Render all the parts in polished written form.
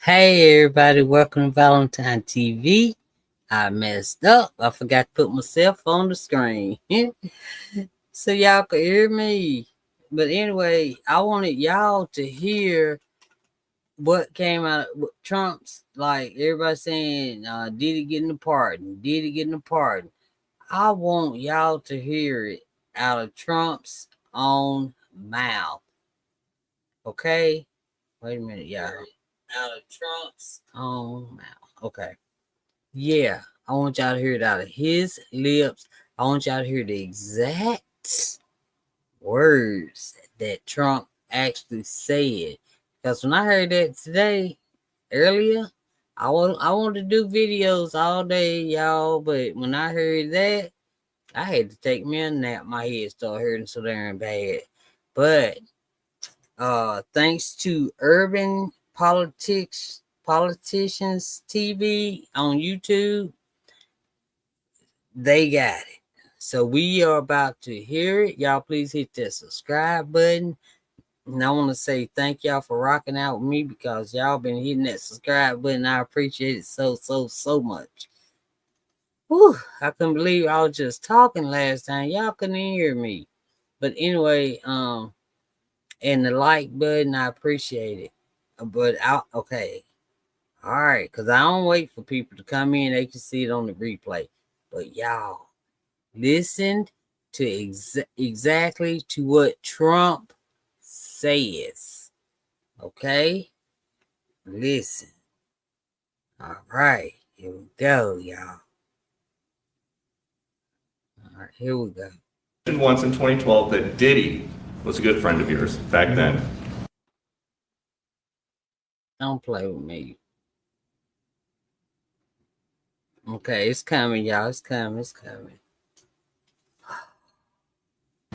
Hey everybody, welcome to Valentine TV. I messed up. I forgot to put myself on the screen. So y'all could hear me. But anyway, I wanted y'all to hear what came out of Trump's, like everybody saying, Diddy getting a pardon, Diddy getting a pardon. I want y'all to hear it out of Trump's own mouth. Okay? Wait a minute, y'all. Out of Trump's own mouth. Okay. Yeah, I want y'all to hear it out of his lips. I want y'all to hear the exact words that Trump actually said. Because when I heard that today, earlier, I want to do videos all day, y'all. But when I heard that, I had to take me a nap. My head started hurting so damn bad. But thanks to Urban Politicians TV on YouTube, they got it. So we are about to hear it. Y'all please hit that subscribe button. And I want to say thank y'all for rocking out with me because y'all been hitting that subscribe button. I appreciate it so much. Whew, I couldn't believe I was just talking last time. Y'all couldn't hear me. But anyway, and the like button, I appreciate it. But okay. All right, because I don't wait for people to come in. They can see it on the replay. But y'all, listen to exactly to what Trump says. Okay? Listen. All right, here we go, y'all. All right, here we go. Once in 2012 that Diddy was a good friend of yours back then. Don't play with me. Okay, it's coming, y'all. It's coming.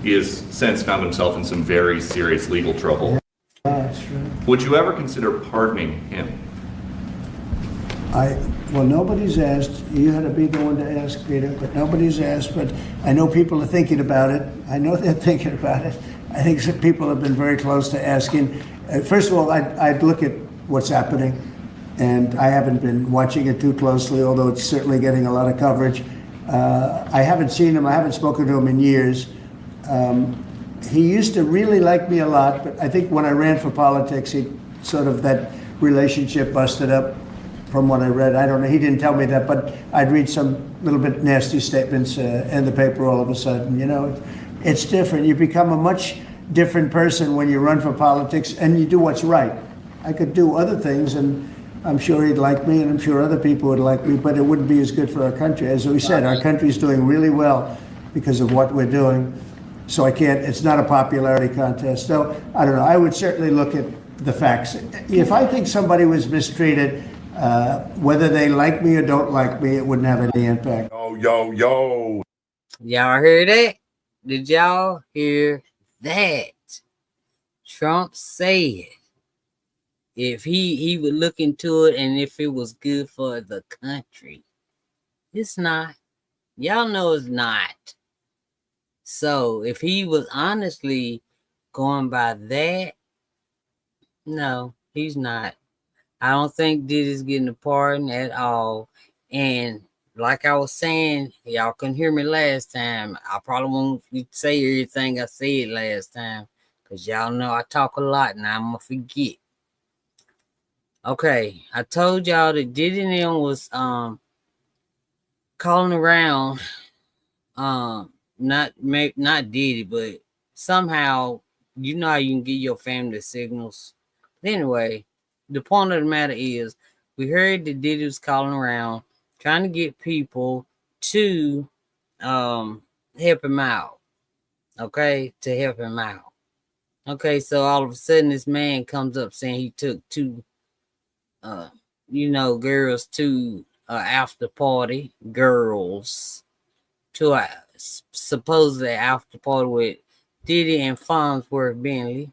He has since found himself in some very serious legal trouble. That's true. Would you ever consider pardoning him? Well, nobody's asked. You had to be the one to ask, Peter, but nobody's asked. But I know people are thinking about it. I know they're thinking about it. I think some people have been very close to asking. First of all, I'd look at what's happening, and I haven't been watching it too closely, although it's certainly getting a lot of coverage. I haven't seen him. I haven't spoken to him in years. He used to really like me a lot, but I think when I ran for politics, he sort of that relationship busted up. From what I read, I don't know. He didn't tell me that, but I'd read some little bit nasty statements in the paper all of a sudden. You know, it's different. You become a much different person when you run for politics and you do what's right. I could do other things, and I'm sure he'd like me, and I'm sure other people would like me, but it wouldn't be as good for our country. As we said, our country's doing really well because of what we're doing. So I can't. It's not a popularity contest. So I don't know. I would certainly look at the facts. If I think somebody was mistreated. Whether they like me or don't like me, it wouldn't have any impact. Yo. Y'all hear that? Did y'all hear that? Trump said if he would look into it and if it was good for the country. It's not. Y'all know it's not. So if he was honestly going by that, no, he's not. I don't think Diddy's getting a pardon at all. And like I was saying, y'all couldn't hear me last time. I probably won't say everything I said last time because y'all know I talk a lot and I'm going to forget. Okay, I told y'all that Diddy and them was calling around, not Diddy, but somehow you know how you can get your family signals. Anyway, the point of the matter is, we heard that Diddy was calling around trying to get people to help him out. Okay, to help him out. Okay, so all of a sudden this man comes up saying he took two girls to after party, girls to a supposedly after party with Diddy and Farnsworth Bentley.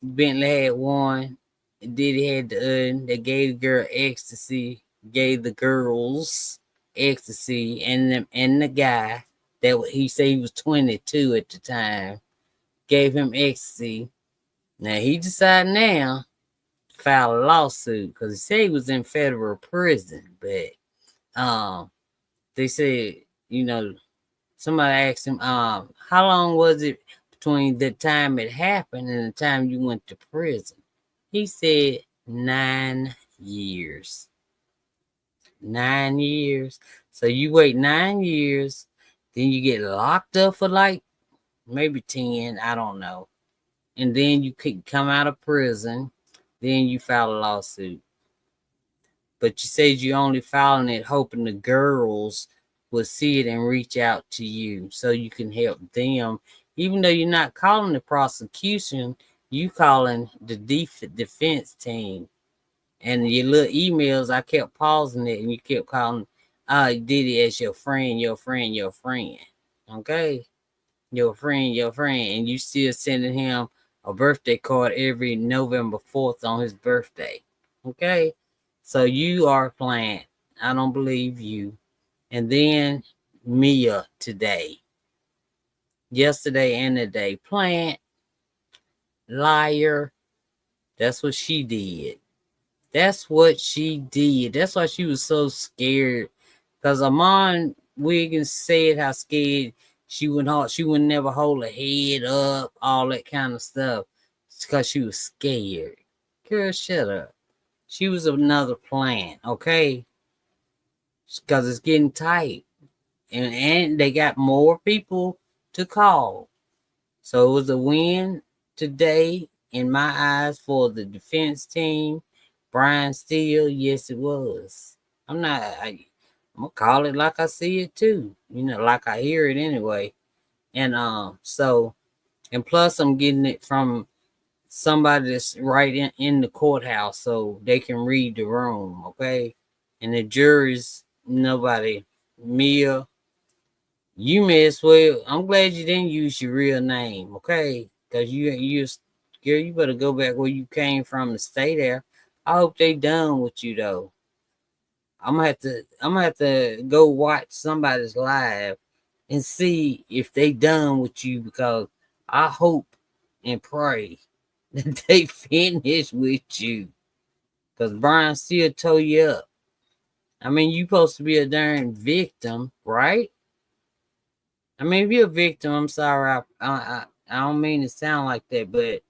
Bentley had one. Diddy had the other. They gave the girl ecstasy, gave the girls ecstasy, and the guy that he said he was 22 at the time gave him ecstasy. Now he decided now file a lawsuit because he said he was in federal prison, but they said, somebody asked him, how long was it between the time it happened and the time you went to prison? He said 9 years. 9 years. So you wait 9 years, then you get locked up for like maybe 10, I don't know. And then you could come out of prison, then you file a lawsuit. But you said you only filing it hoping the girls will see it and reach out to you so you can help them. Even though you're not calling the prosecution, you calling the defense team. And your little emails, I kept pausing it and you kept calling Diddy as your friend, your friend, your friend. Okay? Your friend, and you still sending him a birthday card every November 4th on his birthday. Okay? So you are playing. I don't believe you. And then Mia today. Yesterday and today. Plant. Liar. That's what she did. That's what she did. That's why she was so scared. Because Amon Wiggins said how scared she would never hold her head up, all that kind of stuff. It's because she was scared. Girl, shut up. She was another plan, okay? Because it's getting tight. And they got more people to call. So it was a win today in my eyes for the defense team. Brian Steele, yes, it was. I'm gonna call it like I see it too. Like I hear it anyway. And and plus I'm getting it from somebody that's right in the courthouse so they can read the room, okay? And the jury's nobody. Mia, you may as well. I'm glad you didn't use your real name, okay? Because girl, you better go back where you came from and stay there. I hope they done with you though. I'm gonna have to go watch somebody's live and see if they done with you because I hope and pray that they finish with you. Because Brian still tore you up. I mean, you supposed to be a darn victim, right? I mean, if you're a victim, I'm sorry. I don't mean to sound like that, but it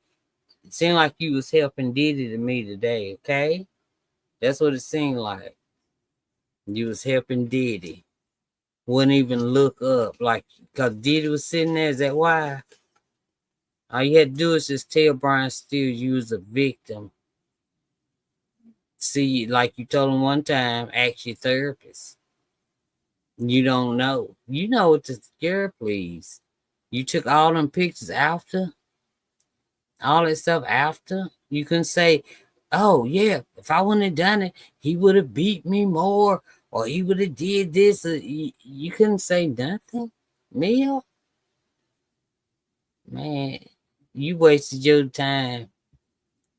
seemed like you was helping Diddy to me today, okay? That's what it seemed like. You was helping Diddy. Wouldn't even look up, like, because Diddy was sitting there. Is that why? All you had to do is just tell Brian Steele you was a victim. See, like you told him one time, ask your therapist. You don't know. You know what to girl, please. You took all them pictures after, all that stuff after. You couldn't say, oh yeah, if I wouldn't have done it, he would have beat me more, or he would have did this. You couldn't say nothing. Mia, man, you wasted your time.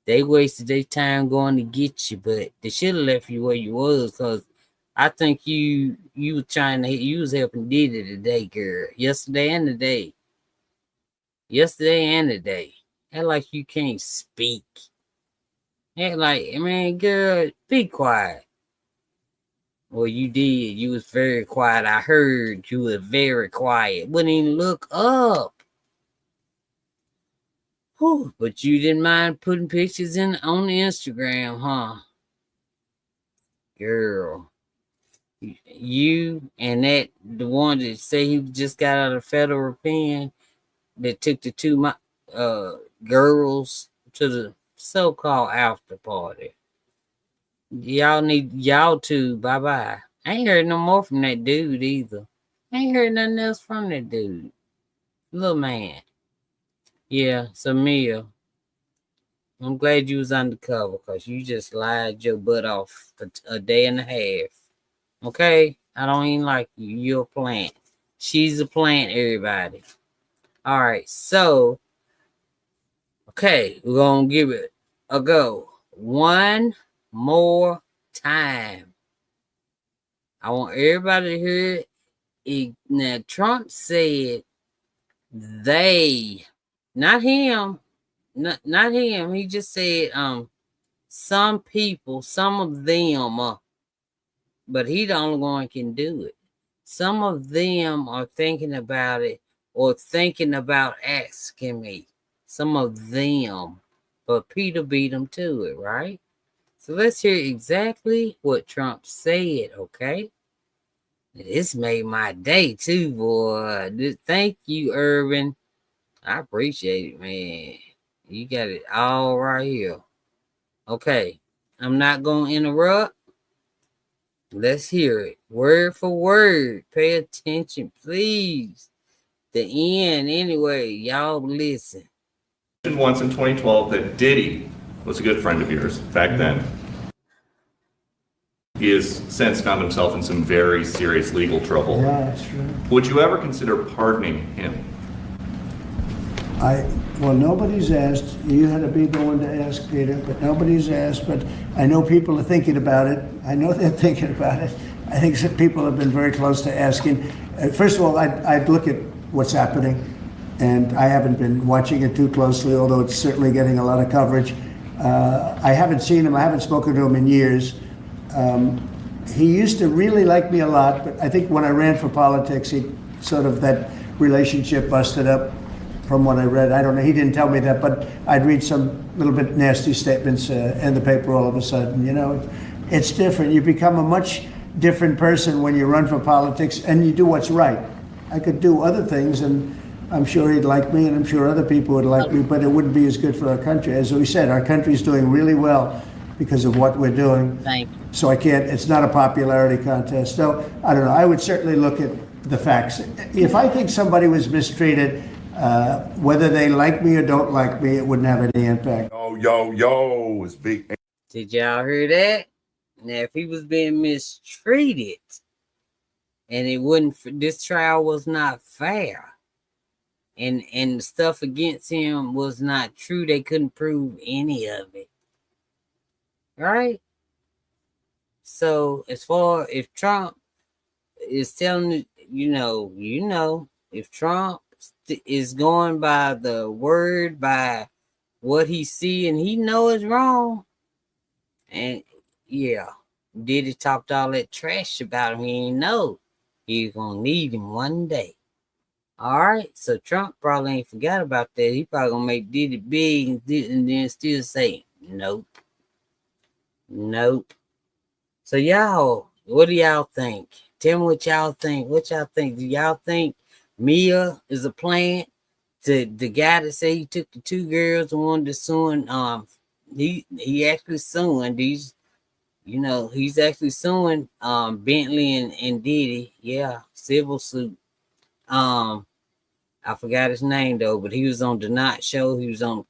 They wasted their time going to get you, but they should have left you where you was, because I think you was helping Diddy today, girl. Yesterday and today. Act like you can't speak. Act like, man, girl, be quiet. Well, you did. You was very quiet. I heard you were very quiet. Wouldn't even look up. Whew, but you didn't mind putting pictures on the Instagram, huh? Girl. You and the one that say he just got out of federal pen that took the two girls to the so-called after party. Y'all two, bye-bye. I ain't heard no more from that dude either. I ain't heard nothing else from that dude. Little man. Yeah, so Mia, I'm glad you was undercover because you just lied your butt off for a day and a half. Okay? I don't even like you. You're a plant. She's a plant, everybody. All right, so, okay, we're going to give it a go. One more time. I want everybody to hear it. Now, Trump said they, not him, not him. He just said some people, some of them, but he the only one can do it. Some of them are thinking about it or thinking about asking me. Some of them, but Peter beat them to it, right? So let's hear exactly what Trump said, okay? This made my day too, boy. Thank you, Irvin. I appreciate it, man. You got it all right here. Okay, I'm not going to interrupt. Let's hear it word for word. Pay attention, please. The end, anyway. Y'all listen. Once in 2012 that Diddy was a good friend of yours back then. He has since found himself in some very serious legal trouble. Yeah, that's true. Would you ever consider pardoning him? Well, nobody's asked. You had to be the one to ask, Peter, but nobody's asked. But I know people are thinking about it. I know they're thinking about it. I think some people have been very close to asking. First of all, I'd look at what's happening, and I haven't been watching it too closely, although it's certainly getting a lot of coverage. I haven't seen him. I haven't spoken to him in years. He used to really like me a lot, but I think when I ran for politics, he sort of that relationship busted up. From what I read, I don't know. He didn't tell me that, but I'd read some little bit nasty statements in the paper all of a sudden. You know, it's different. You become a much different person when you run for politics and you do what's right. I could do other things, and I'm sure he'd like me, and I'm sure other people would like me, but it wouldn't be as good for our country. As we said, our country's doing really well because of what we're doing. Thank you. So I can't. It's not a popularity contest. So I don't know. I would certainly look at the facts. If I think somebody was mistreated. Whether they like me or don't like me, it wouldn't have any impact. Yo, it's big. Did y'all hear that? Now, if he was being mistreated and it wouldn't, this trial was not fair, and the stuff against him was not true, they couldn't prove any of it, right? So as far if Trump is telling if Trump is going by the word, by what he see and he know is wrong, and yeah, Diddy talked all that trash about him. He ain't know he's gonna need him one day. All right, so Trump probably ain't forgot about that. He probably gonna make Diddy big and then still say nope. So y'all, what do y'all think? Tell me what y'all think. Do y'all think Mia is a plan? The guy that said he took the two girls and wanted to suing, he actually suing these, he's actually suing Bentley and Diddy. Yeah, civil suit. I forgot his name though, but he was on the Not Show. He was on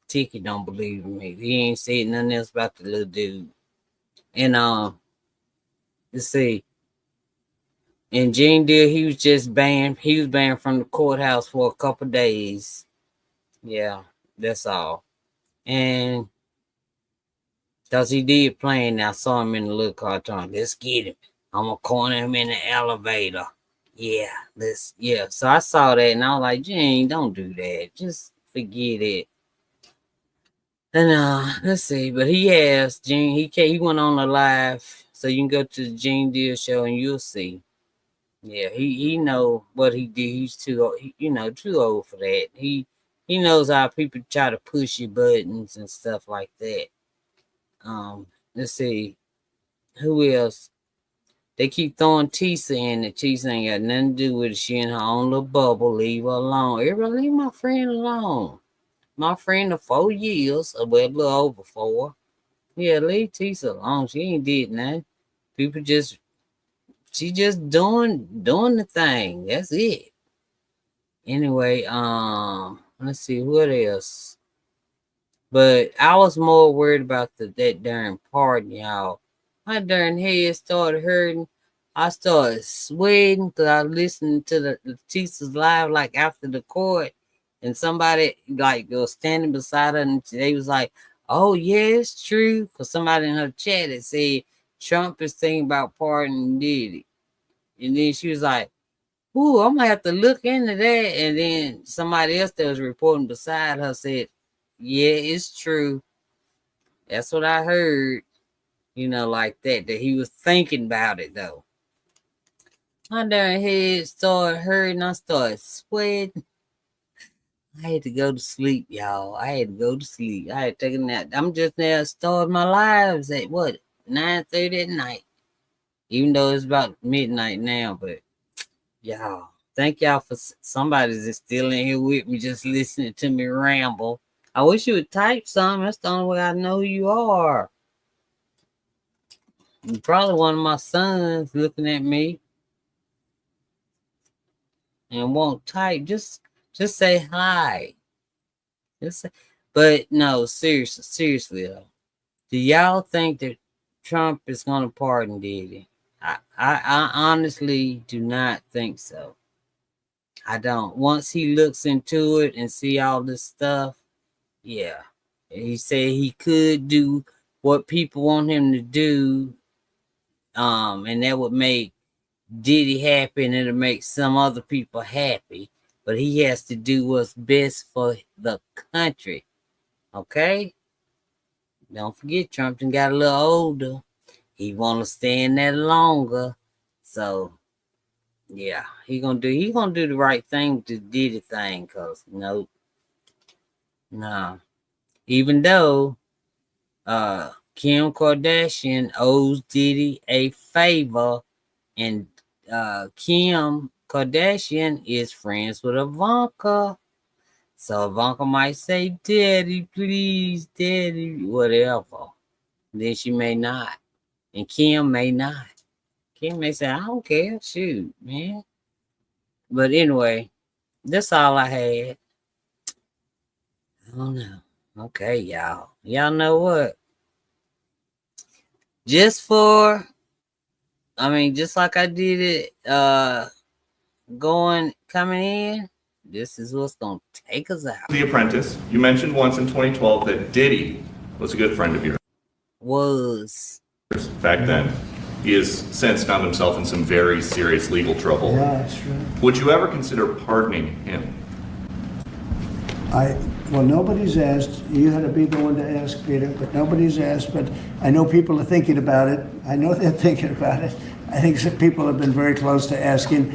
Ticket, don't believe me. He ain't said nothing else about the little dude. And let's see. And Gene Deal, he was just banned. He was banned from the courthouse for a couple days. Yeah, that's all. And because he did playing, I saw him in the little cartoon. Let's get him. I'm gonna corner him in the elevator. Yeah, So I saw that and I was like, Gene, don't do that. Just forget it. And let's see, but he has Gene. He went on a live, so you can go to the Gene Deal show and you'll see. Yeah, he know what he did. He's too old for that. He knows how people try to push your buttons and stuff like that. Let's see, who else? They keep throwing Tisa in it. Tisa ain't got nothing to do with it. She in her own little bubble. Leave her alone. Everybody leave my friend alone. My friend of 4 years, well, a little over 4. Yeah, leave Tisa alone. She ain't did nothing. People she just doing the thing. That's it. Anyway, let's see what else. But I was more worried about that darn pardon, y'all. My darn head started hurting. I started sweating because I listened to the teachers live, like after the court, and somebody like was standing beside her, and they was like, "Oh yeah, it's true." Because somebody in her chat had said Trump is thinking about pardoning Diddy, and then she was like, "Ooh, I'm gonna have to look into that." And then somebody else that was reporting beside her said, "Yeah, it's true." That's what I heard. Like that he was thinking about it though. My darn head started hurting. I started sweating. I had to go to sleep, y'all. I had to go to sleep. I had to take a nap. I'm just now starting my lives at what, 9:30 at night. Even though it's about midnight now, but y'all, thank y'all for somebody's just still in here with me, just listening to me ramble. I wish you would type something. That's the only way I know who you are. You're probably one of my sons looking at me and won't type. Just say hi. Just say, but no, seriously though. Do y'all think that Trump is gonna pardon Diddy? I honestly do not think so. I don't. Once he looks into it and see all this stuff, yeah. He said he could do what people want him to do, and that would make Diddy happy and it'll make some other people happy. But he has to do what's best for the country. Okay? Don't forget Trump done got a little older. He wanna stay in there longer. So yeah, he gonna do the right thing with the Diddy thing, cause no. Even though Kim Kardashian owes Diddy a favor, and Kim Kardashian is friends with Ivanka. So Ivanka might say, Daddy, please, Daddy, whatever. Then she may not. And Kim may not. Kim may say, I don't care. Shoot, man. But anyway, that's all I had. I don't know. Okay, y'all. Y'all know what? Just like I did it coming in, this is what's gonna take us out. The Apprentice, you mentioned once in 2012 that Diddy was a good friend of yours back then. He has since found himself in some very serious legal trouble. Yeah, that's true. Would you ever consider pardoning him? Well, nobody's asked. You had to be the one to ask, Peter, but nobody's asked. But I know people are thinking about it. I know they're thinking about it. I think some people have been very close to asking.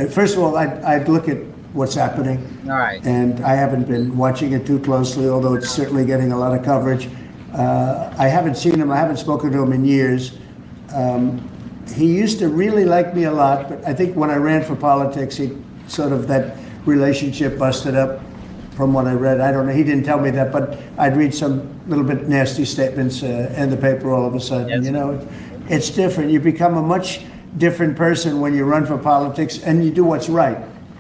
First of all, I'd look at what's happening. All right. And I haven't been watching it too closely, although it's certainly getting a lot of coverage. I haven't seen him. I haven't spoken to him in years. He used to really like me a lot, but I think when I ran for politics, that relationship busted up. From what I read, I don't know. He didn't tell me that, but I'd read some little bit nasty statements in the paper all of a sudden. Yes. It's different. You become a much different person when you run for politics and you do what's right.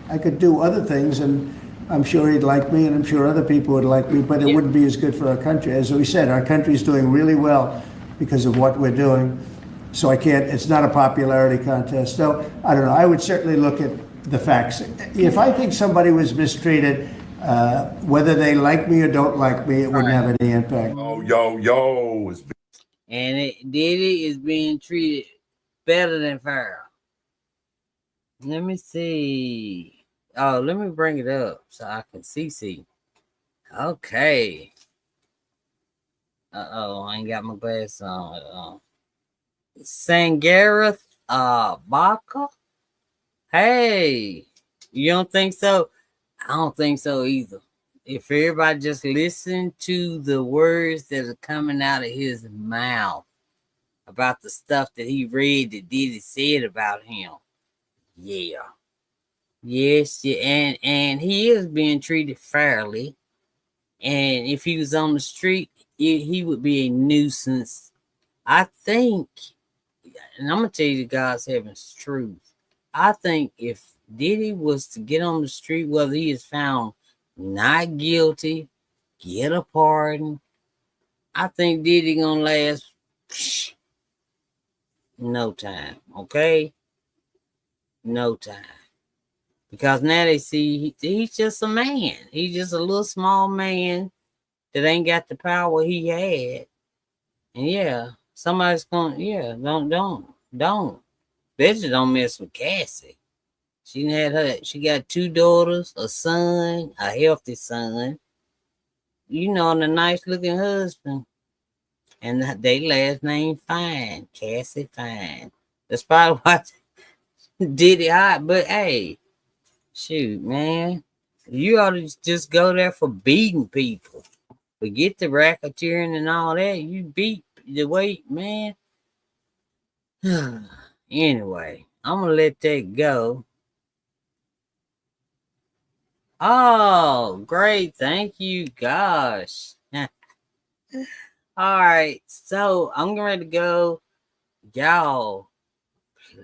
I could do other things, and I'm sure he'd like me, and I'm sure other people would like me, but it wouldn't be as good for our country. As we said, our country's doing really well because of what we're doing. So it's not a popularity contest. So I don't know. I would certainly look at the facts. If I think somebody was mistreated, whether they like me or don't like me, it wouldn't have any impact. Yo. And Diddy is being treated better than Pharaoh. Let me see. Oh, let me bring it up so I can see. Okay. Uh-oh, I ain't got my glasses on. Sangareth Baka? Hey, you don't think so? I don't think so either. If everybody just listened to the words that are coming out of his mouth about the stuff that he read that Diddy said about him. Yeah. Yes, yeah, and he is being treated fairly. And if he was on the street, he would be a nuisance. I think, and I'm gonna tell you the God's heaven's truth. I think if Diddy was to get on the street, whether he is found not guilty, get a pardon, I think Diddy gonna last no time. Okay, no time. Because now they see he's just a man. He's just a little small man that ain't got the power he had. And yeah, somebody's gonna, don't. Especially don't mess with Cassie. She got 2 daughters, a son, a healthy son, and a nice looking husband. And they last name Fine, Cassie Fine. That's probably why Diddy hot. But hey, shoot, man, you ought to just go there for beating people. Forget the racketeering and all that. You beat the weight, man. Anyway, I'm gonna let that go. Oh, great. Thank you. Gosh. All right. So I'm ready to go.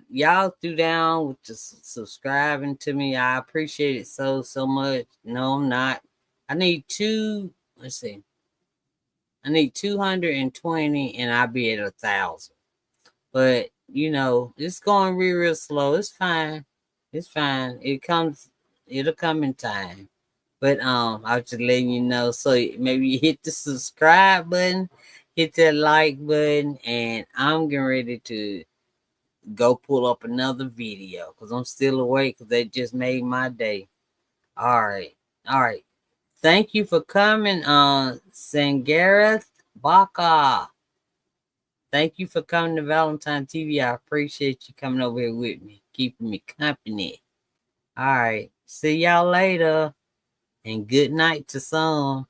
Y'all threw down with just subscribing to me. I appreciate it so much. No, I'm not. I need let's see. I need 220 and I'll be at 1,000. But it's going real slow. It's fine. It's fine. It'll come in time. But I was just letting you know. So maybe you hit the subscribe button, hit that like button, and I'm getting ready to go pull up another video because I'm still awake because they just made my day. All right. All right. Thank you for coming, Sangareth Baka. Thank you for coming to Valentine TV. I appreciate you coming over here with me, keeping me company. All right. See y'all later. And good night to some.